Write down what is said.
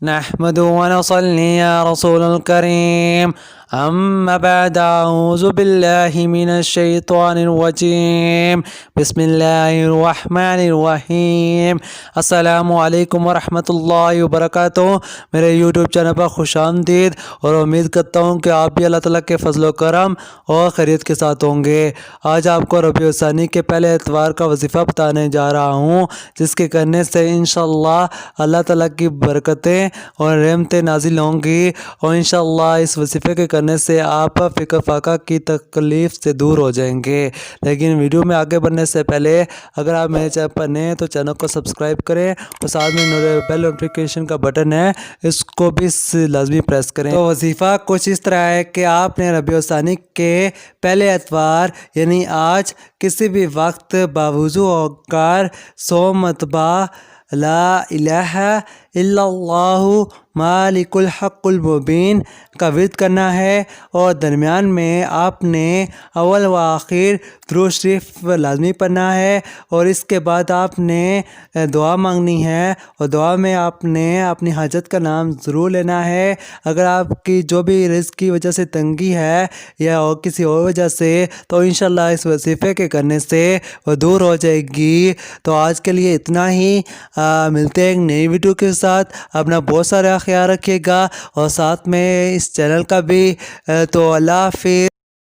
نحمد ونصلي يا رسول الكريم أما بعد أعوذ بالله من الشيطان الرجيم بسم الله الرحمن الرحیم۔ السلام علیکم ورحمۃ اللہ وبرکاتہ۔ میرے یوٹیوب چینل پر خوش آمدید، اور امید کرتا ہوں کہ آپ بھی اللہ تعالیٰ کے فضل و کرم اور خیریت کے ساتھ ہوں گے۔ آج آپ کو ربیع الثانی کے پہلے اتوار کا وظیفہ بتانے جا رہا ہوں، جس کے کرنے سے انشاءاللہ اللہ تعالیٰ کی برکتیں اور رحمتیں نازل ہوں گی، اور انشاءاللہ اس وظیفے کے کرنے سے آپ فکر فاقہ کی تکلیف سے دور ہو جائیں گے۔ لیکن ویڈیو میں آگے بڑھنے سے پہلے اگر آپ میرے چینل پر نئے ہیں تو چینل کو سبسکرائب کریں، اور ساتھ میں بیل نوٹیفیکیشن کا بٹن ہے، اس کو بھی لازمی پریس کریں۔ تو وظیفہ کچھ اس طرح ہے کہ آپ نے ربیع الثانی کے پہلے اتوار یعنی آج کسی بھی وقت باوضو ہو کر 100 مرتبہ لا الہ الا اللہ مالک الحق المبین کا ورد کرنا ہے، اور درمیان میں آپ نے اول و آخر درود شریف لازمی پڑھنا ہے، اور اس کے بعد آپ نے دعا مانگنی ہے، اور دعا میں آپ نے اپنی حاجت کا نام ضرور لینا ہے۔ اگر آپ کی جو بھی رزق کی وجہ سے تنگی ہے یا اور کسی اور وجہ سے، تو انشاءاللہ اس وظیفے کے کرنے سے وہ دور ہو جائے گی۔ تو آج کے لیے اتنا ہی، ملتے ہیں ایک نئی ویڈیو کے ساتھ۔ اپنا بہت سارا خیال رکھیے گا، اور ساتھ میں اس چینل کا بھی۔ تو اللہ حافظ۔